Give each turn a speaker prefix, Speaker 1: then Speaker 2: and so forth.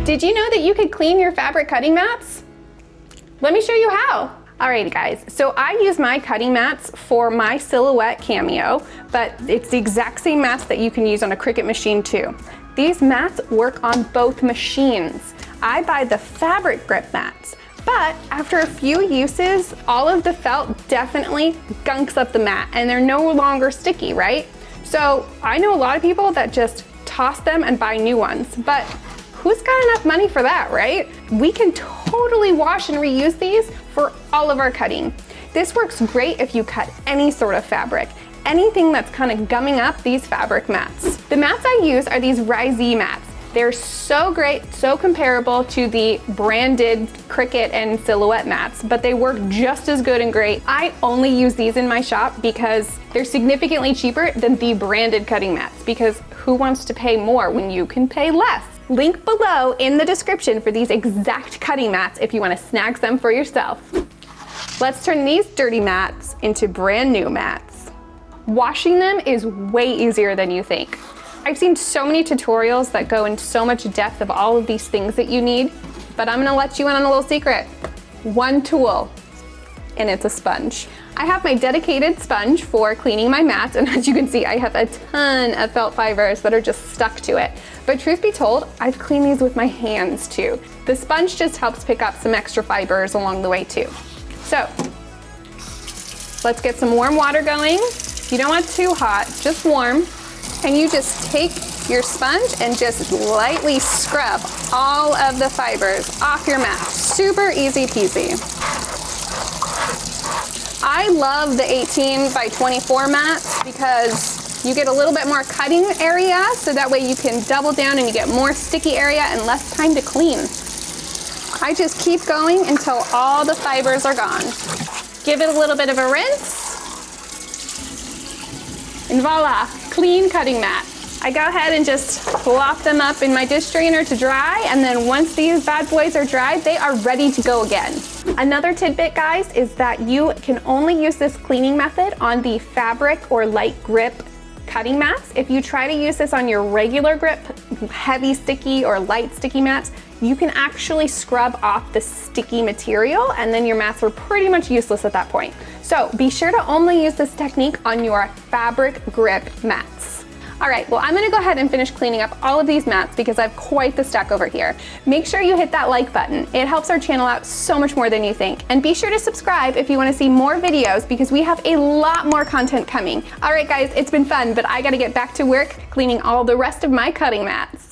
Speaker 1: Did you know that you could clean your fabric cutting mats? Let me show you how. Alrighty guys, so I use my cutting mats for my Silhouette Cameo, but it's the exact same mats that you can use on a Cricut machine too. These mats work on both machines. I buy the FabricGrip mats, but after a few uses, all of the felt definitely gunks up the mat and they're no longer sticky, right? So I know a lot of people that just toss them and buy new ones, but who's got enough money for that, right? We can totally wash and reuse these for all of our cutting. This works great if you cut any sort of fabric, anything that's kind of gumming up these fabric mats. The mats I use are these RIZEE mats. They're so great, so comparable to the branded Cricut and Silhouette mats, but they work just as good and great. I only use these in my shop because they're significantly cheaper than the branded cutting mats, because who wants to pay more when you can pay less? Link below in the description for these exact cutting mats if you want to snag some for yourself. Let's turn these dirty mats into brand new mats. Washing them is way easier than you think. I've seen so many tutorials that go into so much depth of all of these things that you need, but I'm gonna let you in on a little secret. One tool, and it's a sponge. I have my dedicated sponge for cleaning my mats, and as you can see, I have a ton of felt fibers that are just stuck to it. But truth be told, I've cleaned these with my hands too. The sponge just helps pick up some extra fibers along the way too. So, let's get some warm water going. You don't want it too hot, just warm. And you just take your sponge and just lightly scrub all of the fibers off your mat. Super easy peasy. I love the 18 by 24 mats because you get a little bit more cutting area, so that way you can double down and you get more sticky area and less time to clean. I just keep going until all the fibers are gone. Give it a little bit of a rinse. And voila, clean cutting mat. I go ahead and just plop them up in my dish strainer to dry, and then once these bad boys are dried, they are ready to go again. Another tidbit, guys, is that you can only use this cleaning method on the fabric or light grip cutting mats. If you try to use this on your regular grip, heavy sticky or light sticky mats, you can actually scrub off the sticky material and then your mats are pretty much useless at that point. So be sure to only use this technique on your FabricGrip mats. All right, well, I'm gonna go ahead and finish cleaning up all of these mats because I have quite the stack over here. Make sure you hit that like button. It helps our channel out so much more than you think. And be sure to subscribe if you wanna see more videos because we have a lot more content coming. All right, guys, it's been fun, but I gotta get back to work cleaning all the rest of my cutting mats.